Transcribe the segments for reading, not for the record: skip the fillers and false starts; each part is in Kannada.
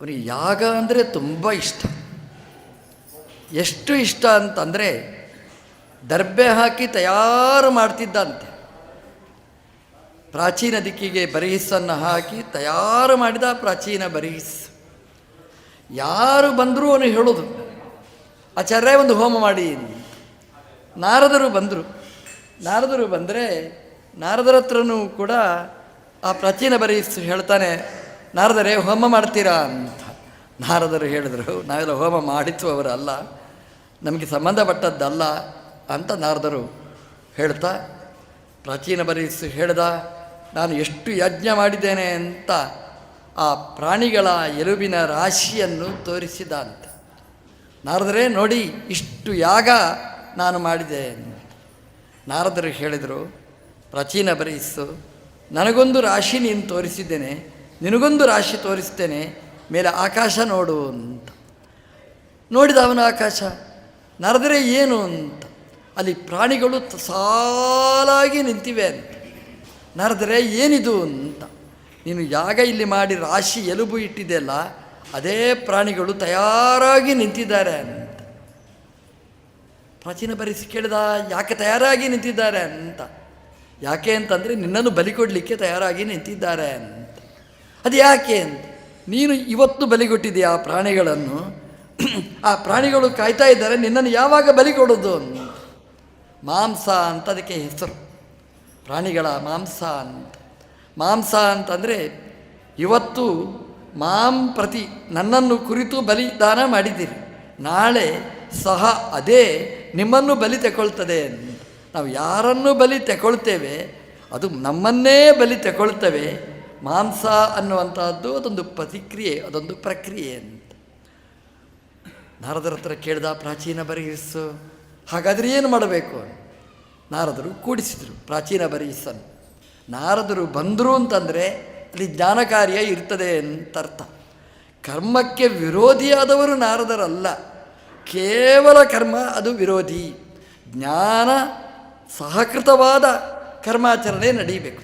ಅವನಿಗೆ ಯಾಗ ಅಂದರೆ ತುಂಬ ಇಷ್ಟ. ಎಷ್ಟು ಇಷ್ಟ ಅಂತಂದರೆ ದರ್ಬೆ ಹಾಕಿ ತಯಾರು ಮಾಡ್ತಿದ್ದಂತೆ. ಪ್ರಾಚೀನ ದಿಕ್ಕಿಗೆ ಬರೀಸನ್ನು ಹಾಕಿ ತಯಾರು ಮಾಡಿದ ಪ್ರಾಚೀನ ಬರೀಸ್. ಯಾರು ಬಂದರೂ ಅವನು ಹೇಳೋದು, ಆಚಾರ್ಯ ಒಂದು ಹೋಮ ಮಾಡಿ. ನಾರದರು ಬಂದರೆ ನಾರದರ ಹತ್ರನೂ ಕೂಡ ಆ ಪ್ರಾಚೀನ ಬರೀಸ್ ಹೇಳ್ತಾನೆ, ನಾರದರೇ ಹೋಮ ಮಾಡ್ತೀರಾ ಅಂತ. ನಾರದರು ಹೇಳಿದರು, ನಾವೆಲ್ಲ ಹೋಮ ಮಾಡಿಸುವವರಲ್ಲ, ನಮಗೆ ಸಂಬಂಧಪಟ್ಟದ್ದಲ್ಲ ಅಂತ ನಾರದರು ಹೇಳ್ತಾ, ಪ್ರಾಚೀನ ಬರೀಸ್ ಹೇಳ್ದ, ನಾನು ಎಷ್ಟು ಯಜ್ಞ ಮಾಡಿದ್ದೇನೆ ಅಂತ ಆ ಪ್ರಾಣಿಗಳ ಎಲುಬಿನ ರಾಶಿಯನ್ನು ತೋರಿಸಿದ ಅಂತ. ನಾರದರೇ ನೋಡಿ, ಇಷ್ಟು ಯಾಗ ನಾನು ಮಾಡಿದೆ. ನಾರದರು ಹೇಳಿದರು, ಪ್ರಾಚೀನ ಬರೀಸು, ನನಗೊಂದು ರಾಶಿ ನೀನು ತೋರಿಸಿದ್ದೇನೆ, ನಿನಗೊಂದು ರಾಶಿ ತೋರಿಸ್ತೇನೆ, ಮೇಲೆ ಆಕಾಶ ನೋಡು ಅಂತ. ನೋಡಿದ ಅವನ ಆಕಾಶ. ನಾರದರೆ ಏನು ಅಂತ, ಅಲ್ಲಿ ಪ್ರಾಣಿಗಳು ಸಾಲಾಗಿ ನಿಂತಿವೆ ಅಂತ. ನಾರದರೆ ಏನಿದು ಅಂತ, ನೀನು ಯಾಗ ಇಲ್ಲಿ ಮಾಡಿ ರಾಶಿ ಎಲುಬು ಇಟ್ಟಿದೆಯಲ್ಲ, ಅದೇ ಪ್ರಾಣಿಗಳು ತಯಾರಾಗಿ ನಿಂತಿದ್ದಾರೆ ಅಂತ. ಪ್ರಾಚೀನ ಬರೀಸಿ ಕೇಳಿದ, ಯಾಕೆ ತಯಾರಾಗಿ ನಿಂತಿದ್ದಾರೆ ಅಂತ. ಯಾಕೆ ಅಂತಂದರೆ ನಿನ್ನನ್ನು ಬಲಿ ಕೊಡಲಿಕ್ಕೆ ತಯಾರಾಗಿ ನಿಂತಿದ್ದಾರೆ ಅಂತ. ಅದು ಯಾಕೆ ಅಂತ, ನೀನು ಇವತ್ತು ಬಲಿಗೊಟ್ಟಿದೆಯಾ ಆ ಪ್ರಾಣಿಗಳನ್ನು, ಆ ಪ್ರಾಣಿಗಳು ಕಾಯ್ತಾ ಇದ್ದಾರೆ ನಿನ್ನನ್ನು ಯಾವಾಗ ಬಲಿ ಕೊಡೋದು ಅಂತ. ಮಾಂಸ ಅಂತ ಅದಕ್ಕೆ ಹೆಸರು, ಪ್ರಾಣಿಗಳ ಮಾಂಸ ಅಂತ. ಮಾಂಸ ಅಂತಂದರೆ ಇವತ್ತು ಪ್ರತಿ ನನ್ನನ್ನು ಕುರಿತು ಬಲಿದಾನ ಮಾಡಿದ್ದೀರಿ, ನಾಳೆ ಸಹ ಅದೇ ನಿಮ್ಮನ್ನು ಬಲಿ ತಗೊಳ್ತದೆ ಅಂತ. ನಾವು ಯಾರನ್ನು ಬಲಿ ತಗೊಳ್ತೇವೆ ಅದು ನಮ್ಮನ್ನೇ ಬಲಿ ತಗೊಳ್ತವೆ. ಮಾಂಸ ಅನ್ನುವಂಥದ್ದು ಅದೊಂದು ಪ್ರತಿಕ್ರಿಯೆ, ಅದೊಂದು ಪ್ರಕ್ರಿಯೆ ಅಂತ. ನಾರದರ ಹತ್ರ ಕೇಳ್ದ ಪ್ರಾಚೀನ ಬರೀಸು, ಹಾಗಾದರೆ ಏನು ಮಾಡಬೇಕು? ನಾರದರು ಕೂಡಿಸಿದರು ಪ್ರಾಚೀನ ಬರೀಸನ್ನು. ನಾರದರು ಬಂದರು ಅಂತಂದರೆ ಅಲ್ಲಿ ಜ್ಞಾನ ಕಾರ್ಯ ಇರ್ತದೆ ಅಂತ ಅರ್ಥ. ಕರ್ಮಕ್ಕೆ ವಿರೋಧಿಯಾದವರು ನಾರದರಲ್ಲ, ಕೇವಲ ಕರ್ಮ ಅದು ವಿರೋಧಿ. ಜ್ಞಾನ ಸಹಕೃತವಾದ ಕರ್ಮಾಚರಣೆ ನಡೀಬೇಕು.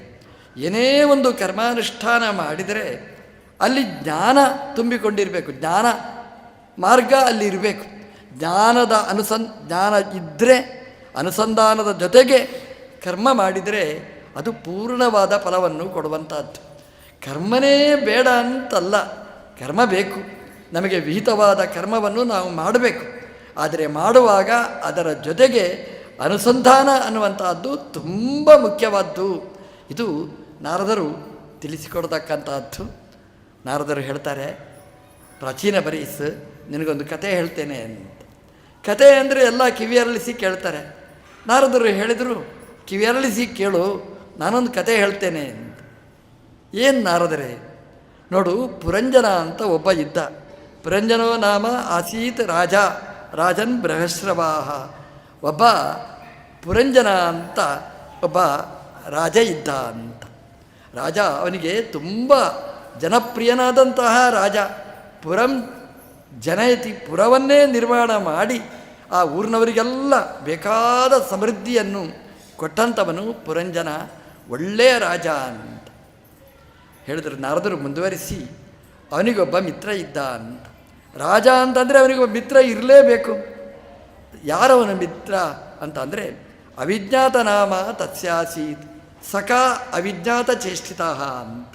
ಏನೇ ಒಂದು ಕರ್ಮಾನುಷ್ಠಾನ ಮಾಡಿದರೆ ಅಲ್ಲಿ ಜ್ಞಾನ ತುಂಬಿಕೊಂಡಿರಬೇಕು, ಜ್ಞಾನ ಮಾರ್ಗ ಅಲ್ಲಿ ಇರಬೇಕು. ಜ್ಞಾನ ಇದ್ದರೆ ಅನುಸಂಧಾನದ ಜೊತೆಗೆ ಕರ್ಮ ಮಾಡಿದರೆ ಅದು ಪೂರ್ಣವಾದ ಫಲವನ್ನು ಕೊಡುವಂಥದ್ದು. ಕರ್ಮನೇ ಬೇಡ ಅಂತಲ್ಲ, ಕರ್ಮ ಬೇಕು, ನಮಗೆ ವಿಹಿತವಾದ ಕರ್ಮವನ್ನು ನಾವು ಮಾಡಬೇಕು. ಆದರೆ ಮಾಡುವಾಗ ಅದರ ಜೊತೆಗೆ ಅನುಸಂಧಾನ ಅನ್ನುವಂಥದ್ದು ತುಂಬ ಮುಖ್ಯವಾದ್ದು. ಇದು ನಾರದರು ತಿಳಿಸಿಕೊಡ್ತಕ್ಕಂಥದ್ದು. ನಾರದರು ಹೇಳ್ತಾರೆ, ಪ್ರಾಚೀನ ಬರೀಸ್ ನಿನಗೊಂದು ಕತೆ ಹೇಳ್ತೇನೆ ಅಂತ. ಕತೆ ಅಂದರೆ ಎಲ್ಲ ಕಿವಿಯರಳಿಸಿ ಕೇಳ್ತಾರೆ. ನಾರದರು ಹೇಳಿದರು, ಕಿವಿಯರಳಿಸಿ ಕೇಳು, ನಾನೊಂದು ಕತೆ ಹೇಳ್ತೇನೆ ಅಂತ. ಏನು ನಾರದರೆ? ನೋಡು, ಪುರಂಜನ ಅಂತ ಒಬ್ಬ ಇದ್ದ. ಪುರಂಜನೋ ನಾಮ ಆಸೀತ್ ರಾಜನ್ ಬೃಹಸ್ರವಾಹ. ಒಬ್ಬ ಪುರಂಜನ ಅಂತ ಒಬ್ಬ ರಾಜ ಇದ್ದ ಅಂತ. ರಾಜ, ಅವನಿಗೆ ತುಂಬ ಜನಪ್ರಿಯನಾದಂತಹ ರಾಜ. ಜನಯತಿ, ಪುರವನ್ನೇ ನಿರ್ಮಾಣ ಮಾಡಿ ಆ ಊರಿನವರಿಗೆಲ್ಲ ಬೇಕಾದ ಸಮೃದ್ಧಿಯನ್ನು ಕೊಟ್ಟಂಥವನು ಪುರಂಜನ, ಒಳ್ಳೆಯ ರಾಜ ಅಂತ ಹೇಳಿದರು. ನಾರದರು ಮುಂದುವರಿಸಿ, ಅವನಿಗೊಬ್ಬ ಮಿತ್ರ ಇದ್ದ ಅಂತ. ರಾಜ ಅಂತಂದರೆ ಅವನಿಗೊಬ್ಬ ಮಿತ್ರ ಇರಲೇಬೇಕು. ಯಾರವನ ಮಿತ್ರ ಅಂತ ಅಂದರೆ ಅವಿಜ್ಞಾತ ನಾಮ ತಸ್ಯಾಸೀತ್ ಸಖ ಅವಿಜ್ಞಾತ ಚೇಷ್ಟಿತ ಅಂತ.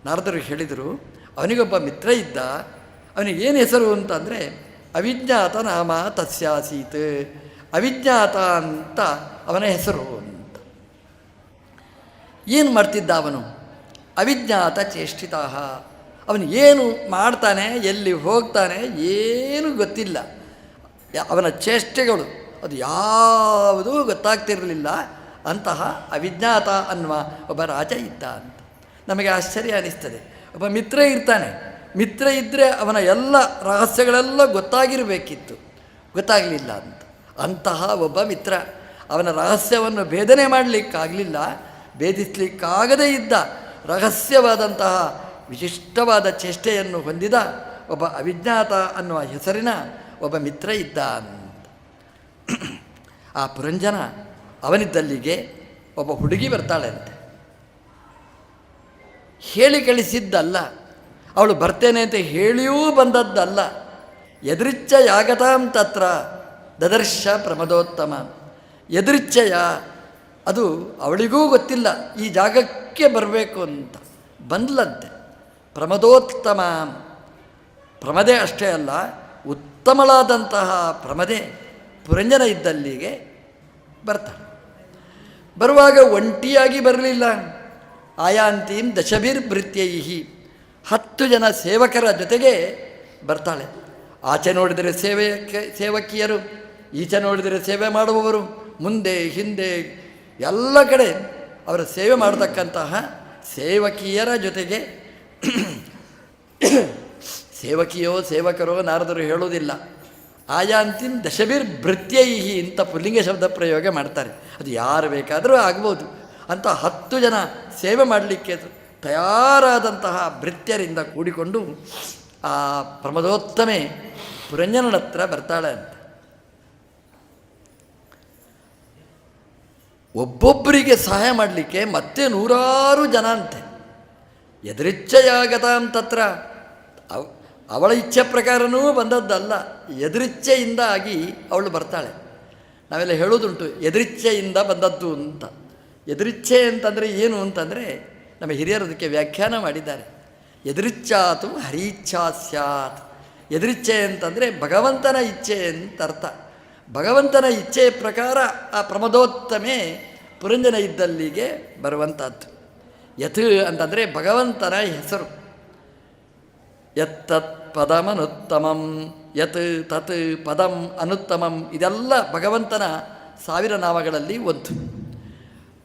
ನಾರದರು ಹೇಳಿದರು, ಅವನಿಗೊಬ್ಬ ಮಿತ್ರ ಇದ್ದ, ಅವನಿಗೇನು ಹೆಸರು ಅಂತಂದರೆ ಅವಿಜ್ಞಾತ ನಾಮ ತಸ್ಯಾಸೀತ್, ಅವಿಜ್ಞಾತ ಅಂತ ಅವನ ಹೆಸರು ಅಂತ. ಏನು ಮಾಡ್ತಿದ್ದ ಅವನು? ಅವಿಜ್ಞಾತ ಚೇಷ್ಟಿತ. ಅವನು ಏನು ಮಾಡ್ತಾನೆ, ಎಲ್ಲಿ ಹೋಗ್ತಾನೆ, ಏನೂ ಗೊತ್ತಿಲ್ಲ. ಅವನ ಚೇಷ್ಟೆಗಳು ಅದು ಯಾವುದೂ ಗೊತ್ತಾಗ್ತಿರಲಿಲ್ಲ. ಅಂತಹ ಅವಿಜ್ಞಾತ ಅನ್ನುವ ಒಬ್ಬ ರಾಜ ಇದ್ದ ಅಂತ. ನಮಗೆ ಆಶ್ಚರ್ಯ ಅನ್ನಿಸ್ತದೆ. ಒಬ್ಬ ಮಿತ್ರ ಇರ್ತಾನೆ, ಮಿತ್ರ ಇದ್ದರೆ ಅವನ ಎಲ್ಲ ರಹಸ್ಯಗಳೆಲ್ಲ ಗೊತ್ತಾಗಿರಬೇಕಿತ್ತು, ಗೊತ್ತಾಗಲಿಲ್ಲ ಅಂತ. ಅಂತಹ ಒಬ್ಬ ಮಿತ್ರ, ಅವನ ರಹಸ್ಯವನ್ನು ಭೇದನೆ ಮಾಡಲಿಕ್ಕಾಗಲಿಲ್ಲ, ಭೇದಿಸಲಿಕ್ಕಾಗದೇ ಇದ್ದ ರಹಸ್ಯವಾದಂತಹ ವಿಶಿಷ್ಟವಾದ ಚೇಷ್ಟೆಯನ್ನು ಹೊಂದಿದ ಒಬ್ಬ ಅವಿಜ್ಞಾತ ಅನ್ನುವ ಹೆಸರಿನ ಒಬ್ಬ ಮಿತ್ರ ಇದ್ದ ಅಂತ. ಆ ಪುರಂಜನ ಅವನಿದ್ದಲ್ಲಿಗೆ ಒಬ್ಬ ಹುಡುಗಿ ಬರ್ತಾಳೆ ಅಂತೆ. ಹೇಳಿ ಕಳಿಸಿದ್ದಲ್ಲ, ಅವಳು ಬರ್ತೇನೆ ಅಂತ ಹೇಳಿಯೂ ಬಂದದ್ದಲ್ಲ. ಎದೃಚ್ಛ ಯಾಗತಾಂ ತತ್ರ ದದರ್ಶ ಪ್ರಮದೋತ್ತಮ. ಎದೃಚ್ಛೆಯ, ಅದು ಅವಳಿಗೂ ಗೊತ್ತಿಲ್ಲ ಈ ಜಾಗಕ್ಕೆ ಬರಬೇಕು ಅಂತ, ಬಂದ್ಲಂತೆ. ಪ್ರಮದೋತ್ತಮ, ಪ್ರಮದೆ ಅಷ್ಟೇ ಅಲ್ಲ, ಉತ್ತಮಳಾದಂತಹ ಪ್ರಮದೆ ಪುರಂಜನ ಇದ್ದಲ್ಲಿಗೆ ಬರ್ತಾಳೆ. ಬರುವಾಗ ಒಂಟಿಯಾಗಿ ಬರಲಿಲ್ಲ. ಆಯಾಂತೀಂ ದಶಭಿರ್ಭೃತ್ಯೈಹಿ, 10 ಜನ ಸೇವಕರ ಜೊತೆಗೆ ಬರ್ತಾಳೆ. ಆಚೆ ನೋಡಿದರೆ ಸೇವಕಿಯರು, ಈಚೆ ನೋಡಿದರೆ ಸೇವೆ ಮಾಡುವವರು, ಮುಂದೆ ಹಿಂದೆ ಎಲ್ಲ ಕಡೆ ಅವರ ಸೇವೆ ಮಾಡತಕ್ಕಂತಹ ಸೇವಕಿಯರ ಜೊತೆಗೆ ಸೇವಕಿಯೋ ಸೇವಕರೋ ನಾರದರು ಹೇಳುವುದಿಲ್ಲ. ಆಯಾಂತಿನ್ ದಶಭಿರ್ಭೃತ್ಯೈಹಿ ಅಂತ ಪುಲ್ಲಿಂಗ ಶಬ್ದ ಪ್ರಯೋಗ ಮಾಡ್ತಾರೆ. ಅದು ಯಾರು ಬೇಕಾದರೂ ಆಗ್ಬೋದು. ಅಂತ 10 ಜನ ಸೇವೆ ಮಾಡಲಿಕ್ಕೆ ತಯಾರಾದಂತಹ ಭೃತ್ಯರಿಂದ ಕೂಡಿಕೊಂಡು ಆ ಪ್ರಮದೋತ್ತಮೆ ಪುರಂಜನನ ಹತ್ರ ಬರ್ತಾಳೆ ಅಂತ. ಒಬ್ಬೊಬ್ಬರಿಗೆ ಸಹಾಯ ಮಾಡಲಿಕ್ಕೆ ಮತ್ತೆ 100 ಜನ ಅಂತೆ. ಎದೃಚ್ಛೆಯಾಗತಾಂ ತತ್ರ, ಅವಳ ಇಚ್ಛೆ ಪ್ರಕಾರನೂ ಬಂದದ್ದಲ್ಲ, ಎದೃಚ್ಛೆಯಿಂದ ಆಗಿ ಅವಳು ಬರ್ತಾಳೆ. ನಾವೆಲ್ಲ ಹೇಳೋದುಂಟು ಎದೃಚ್ಛೆಯಿಂದ ಬಂದದ್ದು ಅಂತ. ಎದೃಚ್ಛೆ ಅಂತಂದರೆ ಏನು ಅಂತಂದರೆ ನಮ್ಮ ಹಿರಿಯರು ಅದಕ್ಕೆ ವ್ಯಾಖ್ಯಾನ ಮಾಡಿದ್ದಾರೆ. ಎದೃಚ್ಛಾತು ಹರೀಚ್ಛಾ ಸ್ಯಾತ್. ಎದೃಚ್ಛೆ ಅಂತಂದರೆ ಭಗವಂತನ ಇಚ್ಛೆ ಅಂತ ಅರ್ಥ. ಭಗವಂತನ ಇಚ್ಛೆಯ ಪ್ರಕಾರ ಆ ಪ್ರಮದೋತ್ತಮೆ ಪುರಂಜನ ಇದ್ದಲ್ಲಿಗೆ ಬರುವಂಥದ್ದು. ಯತ್ ಅಂತಂದರೆ ಭಗವಂತನ ಹೆಸರು. ಯತ್ತತ್ ಪದಮನುತ್ತಮಂ, ಯತ್ ತತ್ ಪದಂ ಅನುತ್ತಮಂ, ಇದೆಲ್ಲ ಭಗವಂತನ 1000 ನಾಮಗಳಲ್ಲಿ ಒಂದು.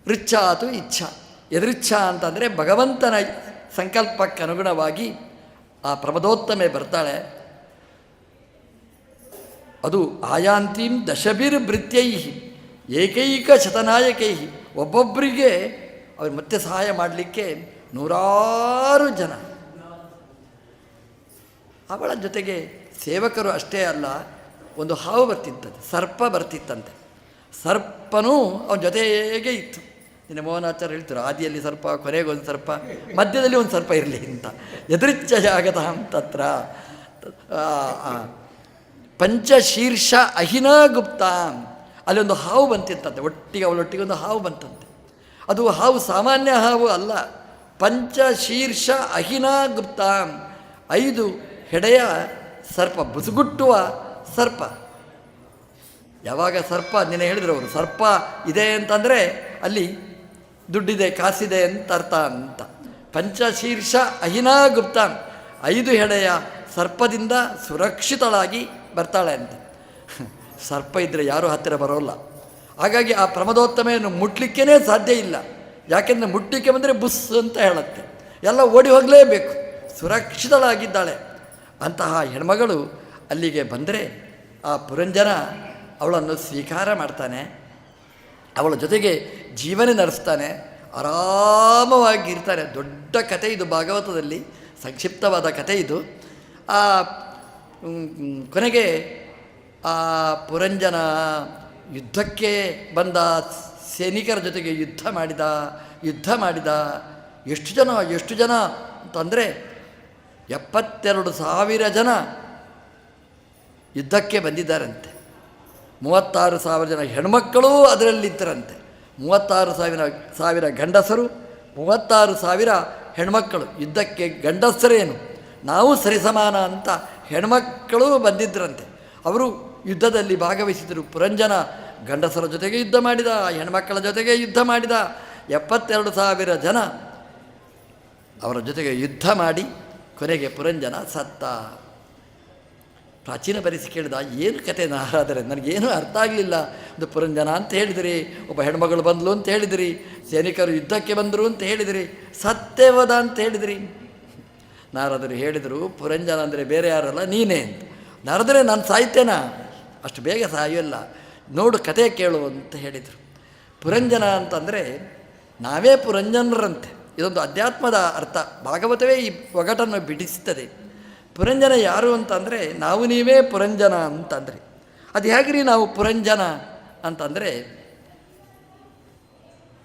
ಋಚ್ಛಾತು ಇಚ್ಛಾ, ಎದೃಚ್ಛಾ ಅಂತಂದರೆ ಭಗವಂತನ ಸಂಕಲ್ಪಕ್ಕೆ ಅನುಗುಣವಾಗಿ ಆ ಪ್ರಮದೋತ್ತಮೆ ಬರ್ತಾಳೆ. ಅದು ಆಯಾಂತೀಂ ದಶಭಿರ್ಭೃತ್ಯೈಹಿ ಏಕೈಕ ಶತನಾಯಕೈ, ಒಬ್ಬೊಬ್ಬರಿಗೆ ಅವ್ರು ಮತ್ತೆ ಸಹಾಯ ಮಾಡಲಿಕ್ಕೆ 100 ಜನ. ಅವಳ ಜೊತೆಗೆ ಸೇವಕರು ಅಷ್ಟೇ ಅಲ್ಲ, ಒಂದು ಹಾವು ಬರ್ತಿತ್ತಂತೆ, ಸರ್ಪ ಬರ್ತಿತ್ತಂತೆ. ಸರ್ಪನೂ ಅವನ ಜೊತೆಗೆ ಇತ್ತು. ನಿನ್ನ ಮೋಹನಾಚಾರ್ಯ ಹೇಳ್ತಾರೆ, ಆದಿಯಲ್ಲಿ ಸರ್ಪ, ಕೊನೆಗೊಂದು ಸರ್ಪ, ಮಧ್ಯದಲ್ಲಿ ಒಂದು ಸರ್ಪ ಇರಲಿ ಅಂತ. ಎದೃಚ್ಛಯಾಗತ ತತ್ರ ಪಂಚಶೀರ್ಷ ಅಹಿನಾ ಗುಪ್ತ, ಅಲ್ಲೊಂದು ಹಾವು ಬಂತಿತ್ತಂತೆ. ಅವಳೊಟ್ಟಿಗೆ ಒಂದು ಹಾವು ಬಂತಂತೆ. ಅದು ಹಾವು ಸಾಮಾನ್ಯ ಹಾವು ಅಲ್ಲ, ಪಂಚಶೀರ್ಷ ಅಹಿನಾ ಗುಪ್ತ, 5 ಹೆಡೆಯ ಸರ್ಪ, ಬುಸುಗುಟ್ಟುವ ಸರ್ಪ. ಯಾವಾಗ ಸರ್ಪ, ನಿನ್ನೆ ಹೇಳಿದ್ರು ಅವರು, ಸರ್ಪ ಇದೆ ಅಂತಂದರೆ ಅಲ್ಲಿ ದುಡ್ಡಿದೆ, ಕಾಸಿದೆ ಅಂತ ಅರ್ಥ ಅಂತ. ಪಂಚಶೀರ್ಷ ಅಹಿನಾ ಗುಪ್ತ, 5 ಹೆಡೆಯ ಸರ್ಪದಿಂದ ಸುರಕ್ಷಿತಳಾಗಿ ಬರ್ತಾಳೆ ಅಂತ. ಸರ್ಪ ಇದ್ದರೆ ಯಾರೂ ಹತ್ತಿರ ಬರೋಲ್ಲ. ಹಾಗಾಗಿ ಆ ಪ್ರಮದೋತ್ತಮೆಯನ್ನು ಮುಟ್ಲಿಕ್ಕೇ ಸಾಧ್ಯ ಇಲ್ಲ. ಯಾಕೆಂದರೆ ಮುಟ್ಲಿಕ್ಕೆ ಬಂದರೆ ಬುಸ್ ಅಂತ ಹೇಳುತ್ತೆ, ಎಲ್ಲ ಓಡಿ ಹೋಗಲೇಬೇಕು. ಸುರಕ್ಷಿತಳಾಗಿದ್ದಾಳೆ. ಅಂತಹ ಹೆಣ್ಮಗಳು ಅಲ್ಲಿಗೆ ಬಂದರೆ ಆ ಪುರಂಜನ ಅವಳನ್ನು ಸ್ವೀಕಾರ ಮಾಡ್ತಾನೆ, ಅವಳ ಜೊತೆಗೆ ಜೀವನ ನಡೆಸ್ತಾನೆ, ಆರಾಮವಾಗಿರ್ತಾನೆ. ದೊಡ್ಡ ಕಥೆ ಇದು, ಭಾಗವತದಲ್ಲಿ ಸಂಕ್ಷಿಪ್ತವಾದ ಕಥೆ ಇದು. ಆ ಕೊನೆಗೆ ಆ ಪುರಂಜನ ಯುದ್ಧಕ್ಕೆ ಬಂದ ಸೈನಿಕರ ಜೊತೆಗೆ ಯುದ್ಧ ಮಾಡಿದ. ಎಷ್ಟು ಜನ ಅಂತಂದರೆ 72,000 ಜನ ಯುದ್ಧಕ್ಕೆ ಬಂದಿದ್ದಾರಂತೆ. 36,000 ಜನ ಹೆಣ್ಮಕ್ಕಳು ಅದರಲ್ಲಿದ್ದರಂತೆ. 36,000 ಗಂಡಸರು, 36,000 ಹೆಣ್ಮಕ್ಕಳು. ಯುದ್ಧಕ್ಕೆ ಗಂಡಸರೇನು, ನಾವು ಸರಿಸಮಾನ ಅಂತ ಹೆಣ್ಮಕ್ಕಳು ಬಂದಿದ್ದರಂತೆ. ಅವರು ಯುದ್ಧದಲ್ಲಿ ಭಾಗವಹಿಸಿದರು. ಪುರಂಜನ ಗಂಡಸರ ಜೊತೆಗೆ ಯುದ್ಧ ಮಾಡಿದ, ಹೆಣ್ಮಕ್ಕಳ ಜೊತೆಗೆ ಯುದ್ಧ ಮಾಡಿದ. 72,000 ಜನ ಅವರ ಜೊತೆಗೆ ಯುದ್ಧ ಮಾಡಿ ಕೊನೆಗೆ ಪುರಂಜನ ಸತ್ತ. ಪ್ರಾಚೀನ ಬರೆಸಿ ಕೇಳಿದ, ಏನು ಕತೆ ನಾರಾದರೆ, ನನಗೇನು ಅರ್ಥ ಆಗಲಿಲ್ಲ. ಒಂದು ಪುರಂಜನ ಅಂತ ಹೇಳಿದಿರಿ, ಒಬ್ಬ ಹೆಣ್ಮಗಳು ಬಂದಳು ಅಂತ ಹೇಳಿದಿರಿ, ಸೈನಿಕರು ಯುದ್ಧಕ್ಕೆ ಬಂದರು ಅಂತ ಹೇಳಿದಿರಿ, ಸತ್ಯವದ ಅಂತ ಹೇಳಿದಿರಿ. ನಾರದರು ಹೇಳಿದರು, ಪುರಂಜನ ಅಂದರೆ ಬೇರೆ ಯಾರಲ್ಲ, ನೀನೇ ಅಂತ. ನಾರದರೆ ನಾನು ಸಾಯ್ತೇನಾ? ಅಷ್ಟು ಬೇಗ ಸಾಯೋಲ್ಲ, ನೋಡು ಕತೆ ಕೇಳು ಅಂತ ಹೇಳಿದರು. ಪುರಂಜನ ಅಂತಂದರೆ ನಾವೇ ಪುರಂಜನರಂತೆ. ಇದೊಂದು ಅಧ್ಯಾತ್ಮದ ಅರ್ಥ. ಭಾಗವತವೇ ಈ ಒಗಟನ್ನು ಬಿಡಿಸ್ತದೆ. ಪುರಂಜನ ಯಾರು ಅಂತಂದರೆ ನಾವು ನೀವೇ ಪುರಂಜನ ಅಂತಂದರೆ. ಅದು ಹೇಗ್ರಿ ನಾವು ಪುರಂಜನ ಅಂತಂದರೆ,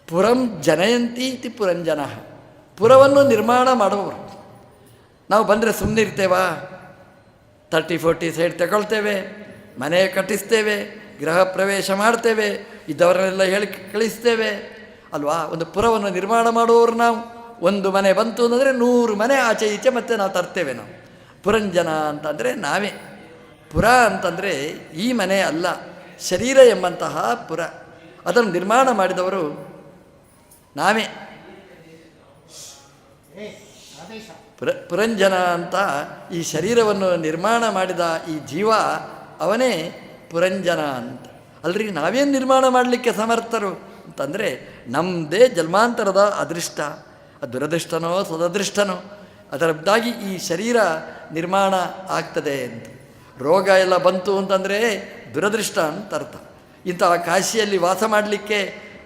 ಪುರಂ ಜನಯಂತಿ ಇತಿ ಪುರಂಜನ, ಪುರವನ್ನು ನಿರ್ಮಾಣ ಮಾಡುವವರು. ನಾವು ಬಂದರೆ ಸುಮ್ಮನೆ ಇರ್ತೇವಾ? 30-40 ಸೈಡ್ ತಗೊಳ್ತೇವೆ, ಮನೆ ಕಟ್ಟಿಸ್ತೇವೆ, ಗೃಹ ಪ್ರವೇಶ ಮಾಡ್ತೇವೆ, ಇದ್ದವರನ್ನೆಲ್ಲ ಹೇಳಿ ಕಳಿಸ್ತೇವೆ ಅಲ್ವಾ? ಒಂದು ಪುರವನ್ನು ನಿರ್ಮಾಣ ಮಾಡುವವರು ನಾವು. ಒಂದು ಮನೆ ಬಂತು ಅಂದರೆ 100 ಮನೆ ಆಚೆ ಈಚೆ ಮತ್ತೆ ನಾವು ತರ್ತೇವೆ. ನಾವು ಪುರಂಜನ ಅಂತಂದರೆ ನಾವೇ. ಪುರ ಅಂತಂದರೆ ಈ ಮನೆ ಅಲ್ಲ, ಶರೀರ ಎಂಬಂತಹ ಪುರ. ಅದನ್ನು ನಿರ್ಮಾಣ ಮಾಡಿದವರು ನಾವೇ. ಪುರಂಜನ ಅಂತ ಈ ಶರೀರವನ್ನು ನಿರ್ಮಾಣ ಮಾಡಿದ ಈ ಜೀವ ಅವನೇ ಪುರಂಜನ ಅಂತ. ಅಲ್ರಿ, ನಾವೇನು ನಿರ್ಮಾಣ ಮಾಡಲಿಕ್ಕೆ ಸಮರ್ಥರು ಅಂತಂದರೆ ನಮ್ಮದೇ ಜನ್ಮಾಂತರದ ಅದೃಷ್ಟ. ದುರದೃಷ್ಟನೋ ಸದದೃಷ್ಟನೋ ಅದರದ್ದಾಗಿ ಈ ಶರೀರ ನಿರ್ಮಾಣ ಆಗ್ತದೆ ಅಂತ. ರೋಗ ಎಲ್ಲ ಬಂತು ಅಂತಂದರೆ ದುರದೃಷ್ಟ ಅಂತ ಅರ್ಥ. ಇಂತಹ ಕಾಶಿಯಲ್ಲಿ ವಾಸ ಮಾಡಲಿಕ್ಕೆ,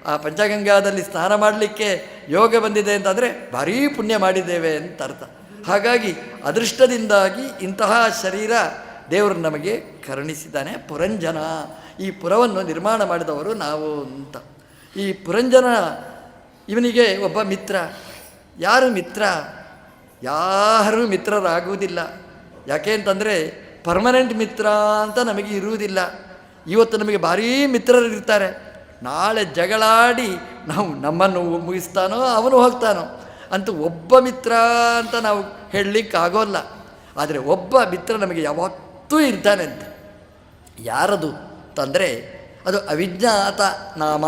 ಆ ಪಂಚಗಂಗಾದಲ್ಲಿ ಸ್ನಾನ ಮಾಡಲಿಕ್ಕೆ ಯೋಗ ಬಂದಿದೆ ಅಂತಂದರೆ ಭಾರೀ ಪುಣ್ಯ ಮಾಡಿದ್ದೇವೆ ಅಂತ ಅರ್ಥ. ಹಾಗಾಗಿ ಅದೃಷ್ಟದಿಂದಾಗಿ ಇಂತಹ ಶರೀರ ದೇವರು ನಮಗೆ ಕರುಣಿಸಿದ್ದಾನೆ. ಪುರಂಜನ, ಈ ಪುರವನ್ನು ನಿರ್ಮಾಣ ಮಾಡಿದವರು ನಾವು ಅಂತ. ಈ ಪುರಂಜನ ಇವನಿಗೆ ಒಬ್ಬ ಮಿತ್ರ. ಯಾರು ಮಿತ್ರ? ಯಾರೂ ಮಿತ್ರರಾಗುವುದಿಲ್ಲ. ಯಾಕೆ ಅಂತಂದರೆ ಪರ್ಮನೆಂಟ್ ಮಿತ್ರ ಅಂತ ನಮಗೆ ಇರುವುದಿಲ್ಲ. ಇವತ್ತು ನಮಗೆ ಭಾರೀ ಮಿತ್ರರಿರ್ತಾರೆ, ನಾಳೆ ಜಗಳಾಡಿ ನಮ್ಮನ್ನು ಮುಗಿಸ್ತಾನೋ ಅವನು ಹೋಗ್ತಾನೋ ಅಂತೂ ಒಬ್ಬ ಮಿತ್ರ ಅಂತ ನಾವು ಹೇಳಲಿಕ್ಕಾಗೋಲ್ಲ. ಆದರೆ ಒಬ್ಬ ಮಿತ್ರ ನಮಗೆ ಯಾವತ್ತೂ ಇರ್ತಾನೆ ಅಂತ. ಯಾರದು ಅಂತಂದರೆ ಅದು ಅವಿಜ್ಞಾತ ನಾಮ.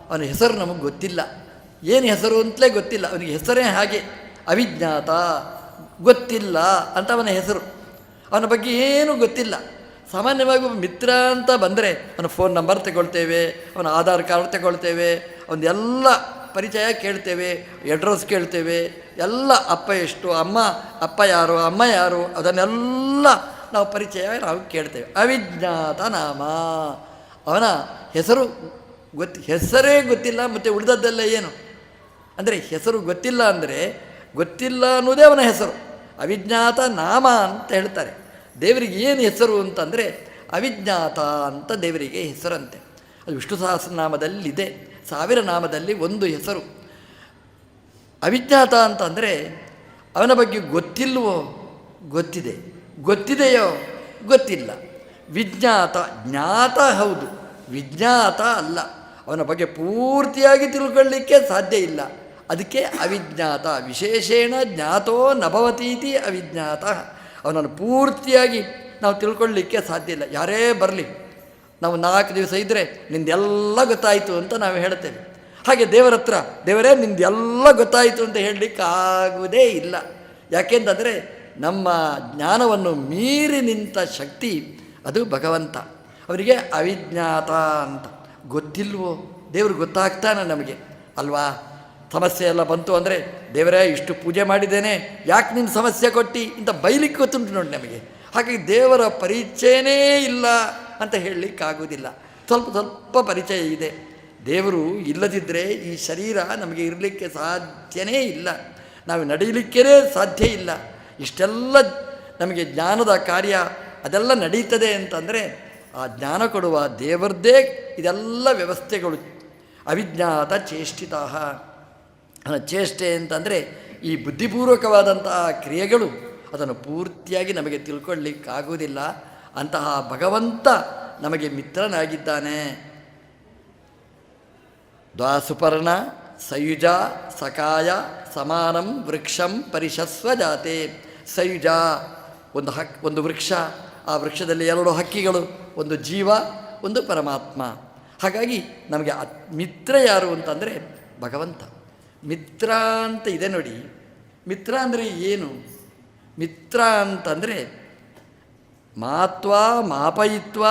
ಅವನ ಹೆಸರು ನಮಗೆ ಗೊತ್ತಿಲ್ಲ, ಏನು ಹೆಸರು ಅಂತಲೇ ಗೊತ್ತಿಲ್ಲ. ಅವನಿಗೆ ಹೆಸರೇ ಹಾಗೆ, ಅವಿಜ್ಞಾತ, ಗೊತ್ತಿಲ್ಲ ಅಂತ ಅವನ ಹೆಸರು. ಅವನ ಬಗ್ಗೆ ಏನೂ ಗೊತ್ತಿಲ್ಲ. ಸಾಮಾನ್ಯವಾಗಿ ಮಿತ್ರ ಅಂತ ಬಂದರೆ ಅವನ ಫೋನ್ ನಂಬರ್ ತಗೊಳ್ತೇವೆ, ಅವನ ಆಧಾರ್ ಕಾರ್ಡ್ ತಗೊಳ್ತೇವೆ, ಅವನದೆಲ್ಲ ಪರಿಚಯ ಕೇಳ್ತೇವೆ, ಅಡ್ರೆಸ್ ಕೇಳ್ತೇವೆ, ಎಲ್ಲ ಅಪ್ಪ ಎಷ್ಟು, ಅಪ್ಪ ಯಾರು, ಅಮ್ಮ ಯಾರು, ಅದನ್ನೆಲ್ಲ ನಾವು ಪರಿಚಯ ನಾವು ಕೇಳ್ತೇವೆ. ಅವಿಜ್ಞಾತ ನಾಮ, ಅವನ ಹೆಸರು ಹೆಸರೇ ಗೊತ್ತಿಲ್ಲ. ಮತ್ತು ಉಳಿದದ್ದೆಲ್ಲ ಏನು ಅಂದರೆ ಹೆಸರು ಗೊತ್ತಿಲ್ಲ ಅಂದರೆ ಗೊತ್ತಿಲ್ಲ ಅನ್ನೋದೇ ಅವನ ಹೆಸರು. ಅವಿಜ್ಞಾತ ನಾಮ ಅಂತ ಹೇಳ್ತಾರೆ. ದೇವರಿಗೆ ಏನು ಹೆಸರು ಅಂತಂದರೆ ಅವಿಜ್ಞಾತ ಅಂತ ದೇವರಿಗೆ ಹೆಸರಂತೆ. ಅದು ವಿಷ್ಣು ಸಹಸ್ರನಾಮದಲ್ಲಿದೆ. 1000 ನಾಮದಲ್ಲಿ ಒಂದು ಹೆಸರು ಅವಿಜ್ಞಾತ ಅಂತಂದರೆ ಅವನ ಬಗ್ಗೆ ಗೊತ್ತಿಲ್ವೋ, ಗೊತ್ತಿದೆ, ಗೊತ್ತಿದೆಯೋ, ಗೊತ್ತಿಲ್ಲ. ವಿಜ್ಞಾತ, ಜ್ಞಾತ ಹೌದು, ವಿಜ್ಞಾತ ಅಲ್ಲ. ಅವನ ಬಗ್ಗೆ ಪೂರ್ತಿಯಾಗಿ ತಿಳ್ಕೊಳ್ಳಿಕ್ಕೆ ಸಾಧ್ಯ ಇಲ್ಲ, ಅದಕ್ಕೆ ಅವಿಜ್ಞಾತ. ವಿಶೇಷೇಣ ಜ್ಞಾತೋ ನಭವತೀತಿ ಅವಿಜ್ಞಾತ. ಅವನನ್ನು ಪೂರ್ತಿಯಾಗಿ ನಾವು ತಿಳ್ಕೊಳ್ಳಿಕ್ಕೆ ಸಾಧ್ಯ ಇಲ್ಲ. ಯಾರೇ ಬರಲಿ, ನಾವು 4 ದಿವಸ ಇದ್ದರೆ ನಿಂದೆಲ್ಲ ಗೊತ್ತಾಯಿತು ಅಂತ ನಾವು ಹೇಳ್ತೇವೆ. ಹಾಗೆ ದೇವರ ಹತ್ರ, ದೇವರೇ ನಿಂದೆಲ್ಲ ಗೊತ್ತಾಯಿತು ಅಂತ ಹೇಳಲಿಕ್ಕಾಗುವುದೇ ಇಲ್ಲ. ಯಾಕೆಂತಂದರೆ ನಮ್ಮ ಜ್ಞಾನವನ್ನು ಮೀರಿ ನಿಂತ ಶಕ್ತಿ ಅದು ಭಗವಂತ. ಅವರಿಗೆ ಅವಿಜ್ಞಾತ ಅಂತ. ಗೊತ್ತಿಲ್ವೋ, ದೇವರು ಗೊತ್ತಾಗ್ತಾನೆ ನಮಗೆ ಅಲ್ವಾ? ಸಮಸ್ಯೆ ಎಲ್ಲ ಬಂತು ಅಂದರೆ ದೇವರೇ ಇಷ್ಟು ಪೂಜೆ ಮಾಡಿದ್ದೇನೆ, ಯಾಕೆ ನಿನ್ನ ಸಮಸ್ಯೆ ಕೊಟ್ಟು ಅಂತ ಬೈಲಿಕ್ಕೆ ಗೊತ್ತುಂಟು ನೋಡಿ ನಮಗೆ. ಹಾಗಾಗಿ ದೇವರ ಪರಿಚಯನೇ ಇಲ್ಲ ಅಂತ ಹೇಳಲಿಕ್ಕಾಗೋದಿಲ್ಲ. ಸ್ವಲ್ಪ ಪರಿಚಯ ಇದೆ. ದೇವರು ಇಲ್ಲದಿದ್ದರೆ ಈ ಶರೀರ ನಮಗೆ ಇರಲಿಕ್ಕೆ ಸಾಧ್ಯವೇ ಇಲ್ಲ, ನಾವು ನಡೀಲಿಕ್ಕೇ ಸಾಧ್ಯ ಇಲ್ಲ. ಇಷ್ಟೆಲ್ಲ ನಮಗೆ ಜ್ಞಾನದ ಕಾರ್ಯ ಅದೆಲ್ಲ ನಡೀತದೆ ಅಂತಂದರೆ ಆ ಜ್ಞಾನ ಕೊಡುವ ದೇವರದ್ದೇ ಇದೆಲ್ಲ ವ್ಯವಸ್ಥೆಗಳು. ಅವಿಜ್ಞಾತ ಚೇಷ್ಟಿತಾ. ಚೇಷ್ಟೆ ಅಂತಂದರೆ ಈ ಬುದ್ಧಿಪೂರ್ವಕವಾದಂತಹ ಕ್ರಿಯೆಗಳು, ಅದನ್ನು ಪೂರ್ತಿಯಾಗಿ ನಮಗೆ ತಿಳ್ಕೊಳ್ಳಿಕ್ಕಾಗುವುದಿಲ್ಲ. ಅಂತಹ ಭಗವಂತ ನಮಗೆ ಮಿತ್ರನಾಗಿದ್ದಾನೆ. ದ್ವಾಸುಪರ್ಣ ಸಯುಜ ಸಕಾಯ ಸಮಾನಂ ವೃಕ್ಷಂ ಪರಿಶಸ್ವ ಜಾತೆ. ಸಯುಜ ಒಂದು ವೃಕ್ಷ, ಆ ವೃಕ್ಷದಲ್ಲಿ 2 ಹಕ್ಕಿಗಳು, ಒಂದು ಜೀವ, ಒಂದು ಪರಮಾತ್ಮ. ಹಾಗಾಗಿ ನಮಗೆ ಮಿತ್ರ ಯಾರು ಅಂತಂದರೆ ಭಗವಂತ. ಮಿತ್ರ ಅಂತ ಇದೆ ನೋಡಿ. ಮಿತ್ರ ಅಂದರೆ ಏನು? ಮಿತ್ರ ಅಂತಂದರೆ ಮಾತ್ವಾ ಮಾಪಯಿತ್ವ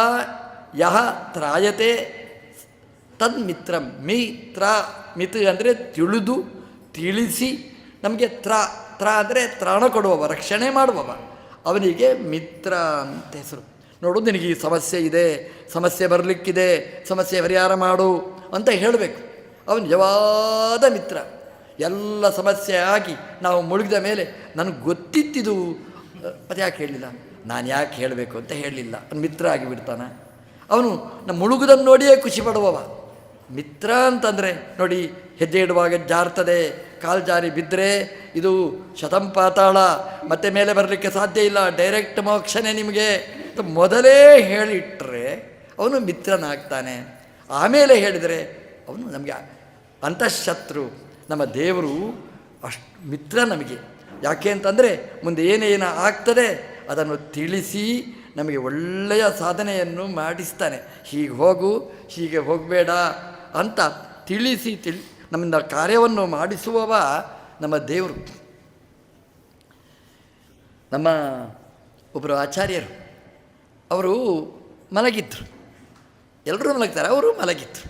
ಯಹ ತ್ರಾಯತೆ ತನ್ಮಿತ್ರಂ. ಮಿತ್ರ, ಮಿತ್ ಅಂದರೆ ತಿಳಿದು ತಿಳಿಸಿ ನಮಗೆ ತ್ರ ಅಂದರೆ ತ್ರಾಣ ಕೊಡುವವ, ರಕ್ಷಣೆ ಮಾಡುವವ, ಅವನಿಗೆ ಮಿತ್ರ ಅಂತ ಹೆಸರು. ನೋಡು, ನಿನಗೆ ಈ ಸಮಸ್ಯೆ ಇದೆ, ಸಮಸ್ಯೆ ಬರಲಿಕ್ಕಿದೆ, ಸಮಸ್ಯೆ ಪರಿಹಾರ ಮಾಡು ಅಂತ ಹೇಳಬೇಕು. ಅವನು ನಿಜವಾದ ಮಿತ್ರ. ಎಲ್ಲ ಸಮಸ್ಯೆ ಆಗಿ ನಾವು ಮುಳುಗಿದ ಮೇಲೆ ನನಗೆ ಗೊತ್ತಿತ್ತಿದು, ಅದು ಯಾಕೆ ಹೇಳಲಿಲ್ಲ, ನಾನು ಯಾಕೆ ಹೇಳಬೇಕು ಅಂತ ಹೇಳಲಿಲ್ಲ, ಅವನು ಮಿತ್ರ ಆಗಿಬಿಡ್ತಾನೆ. ಅವನು ನಮ್ಮ ಮುಳುಗುದನ್ನು ನೋಡಿಯೇ ಖುಷಿ ಪಡುವವ. ಮಿತ್ರ ಅಂತಂದರೆ ನೋಡಿ, ಹೆಜ್ಜೆ ಇಡುವಾಗ ಜಾರ್ತದೆ, ಕಾಲು ಜಾರಿ ಬಿದ್ದರೆ ಇದು ಶತಂಪಾತಾಳ, ಮತ್ತೆ ಮೇಲೆ ಬರಲಿಕ್ಕೆ ಸಾಧ್ಯ ಇಲ್ಲ, ಡೈರೆಕ್ಟ್ ಮೋಕ್ಷನೇ ನಿಮಗೆ ಮೊದಲೇ ಹೇಳಿಟ್ರೆ ಅವನು ಮಿತ್ರನಾಗ್ತಾನೆ. ಆಮೇಲೆ ಹೇಳಿದರೆ ಅವನು ನಮಗೆ ಅಂತಃಶತ್ರು. ನಮ್ಮ ದೇವರು ಅಷ್ಟು ಮಿತ್ರ ನಮಗೆ. ಯಾಕೆ ಅಂತಂದರೆ ಮುಂದೆ ಏನೇನು ಆಗ್ತದೆ ಅದನ್ನು ತಿಳಿಸಿ ನಮಗೆ ಒಳ್ಳೆಯ ಸಾಧನೆಯನ್ನು ಮಾಡಿಸ್ತಾನೆ. ಹೀಗೆ ಹೋಗು, ಹೀಗೆ ಹೋಗಬೇಡ ಅಂತ ತಿಳಿಸಿ ನಮ್ಮಿಂದ ಕಾರ್ಯವನ್ನು ಮಾಡಿಸುವವ ನಮ್ಮ ದೇವರು. ನಮ್ಮ ಒಬ್ಬರು ಆಚಾರ್ಯರು, ಅವರು ಮಲಗಿದ್ರು. ಎಲ್ಲರೂ ಮಲಗ್ತಾರೆ, ಅವರು ಮಲಗಿದ್ರು.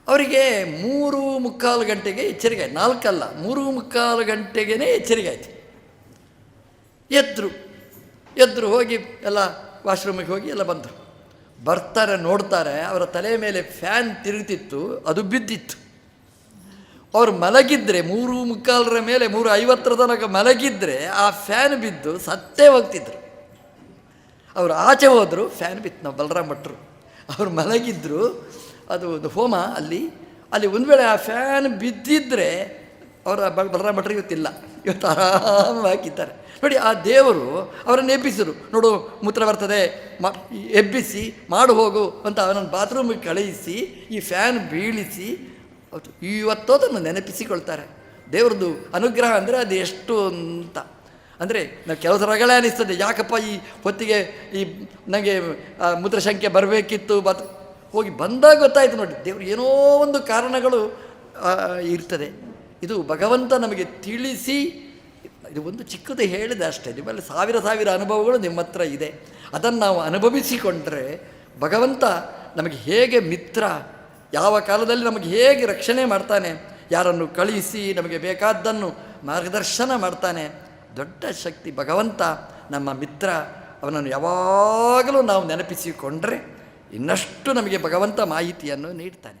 ಅವರಿಗೆ 3:45 ಗಂಟೆಗೆ ಎಚ್ಚರಿಕೆ ಆಯ್ತು. 4 ಅಲ್ಲ, 3:45 ಗಂಟೆಗೇ ಎಚ್ಚರಿಕೆ ಆಯಿತು. ಎದ್ರು ಹೋಗಿ ಎಲ್ಲ ವಾಶ್ರೂಮಿಗೆ ಹೋಗಿ ಎಲ್ಲ ಬಂದರು. ಬರ್ತಾರೆ, ನೋಡ್ತಾರೆ ಅವರ ತಲೆ ಮೇಲೆ ಫ್ಯಾನ್ ತಿರುಗ್ತಿತ್ತು, ಅದು ಬಿದ್ದಿತ್ತು. ಅವರು ಮಲಗಿದ್ರೆ 3:45 ಮೇಲೆ 3:50 ತನಕ ಮಲಗಿದ್ರೆ ಆ ಫ್ಯಾನ್ ಬಿದ್ದು ಸತ್ತೇ ಹೋಗ್ತಿದ್ರು. ಅವರು ಆಚೆ ಹೋದರು, ಫ್ಯಾನ್ ಬಿತ್ತು. ನಾವು ಬಲರಾಮ ಭಟ್ರು ಅವರು ಮಲಗಿದ್ರು, ಅದು ಒಂದು ಹೋಮ ಅಲ್ಲಿ ಒಂದು ವೇಳೆ ಆ ಫ್ಯಾನ್ ಬಿದ್ದಿದ್ದರೆ ಅವರ ಬಲರಾಮ ಭಟ್ರಿಗೆ ಗೊತ್ತಿಲ್ಲ, ಇವತ್ತು ಆರಾಮಾಗಿದ್ದಾರೆ. ನೋಡಿ, ಆ ದೇವರು ಅವರನ್ನು ಎಬ್ಬಿಸಿರು. ನೋಡು, ಮೂತ್ರ ಬರ್ತದೆ, ಎಬ್ಬಿಸಿ ಮಾಡು ಹೋಗು ಅಂತ ಅವನನ್ನು ಬಾತ್ರೂಮಿಗೆ ಕಳುಹಿಸಿ ಈ ಫ್ಯಾನ್ ಬೀಳಿಸಿ ಇವತ್ತು ಅದನ್ನು ನೆನಪಿಸಿಕೊಳ್ತಾರೆ. ದೇವ್ರದ್ದು ಅನುಗ್ರಹ ಅಂದರೆ ಅದು ಎಷ್ಟು ಅಂತ. ಅಂದರೆ ನಾವು ಕೆಲವು ಸರಗಳೇ ಅನ್ನಿಸ್ತದೆ, ಯಾಕಪ್ಪ ಈ ಹೊತ್ತಿಗೆ ನನಗೆ ಮೂತ್ರಶಂಕೆ ಬರಬೇಕಿತ್ತು, ಹೋಗಿ ಬಂದಾಗ ಗೊತ್ತಾಯಿತು ನೋಡಿ, ದೇವರು ಏನೋ ಒಂದು ಕಾರಣಗಳು ಇರ್ತದೆ. ಇದು ಭಗವಂತ ನಮಗೆ ತಿಳಿಸಿ, ಇದು ಒಂದು ಚಿಕ್ಕದು ಹೇಳಿದೆ ಅಷ್ಟೇ. ನಿಮ್ಮಲ್ಲಿ ಸಾವಿರ ಅನುಭವಗಳು ನಿಮ್ಮ ಹತ್ರ ಇದೆ. ಅದನ್ನು ನಾವು ಅನುಭವಿಸಿಕೊಂಡ್ರೆ ಭಗವಂತ ನಮಗೆ ಹೇಗೆ ಮಿತ್ರ, ಯಾವ ಕಾಲದಲ್ಲಿ ನಮಗೆ ಹೇಗೆ ರಕ್ಷಣೆ ಮಾಡ್ತಾನೆ, ಯಾರನ್ನು ಕಳಿಸಿ ನಮಗೆ ಬೇಕಾದ್ದನ್ನು ಮಾರ್ಗದರ್ಶನ ಮಾಡ್ತಾನೆ. ದೊಡ್ಡ ಶಕ್ತಿ ಭಗವಂತ ನಮ್ಮ ಮಿತ್ರ. ಅವನನ್ನು ಯಾವಾಗಲೂ ನಾವು ನೆನಪಿಸಿಕೊಂಡ್ರೆ ಇನ್ನಷ್ಟು ನಮಗೆ ಭಗವಂತ ಮಾಹಿತಿಯನ್ನು ನೀಡ್ತಾನೆ.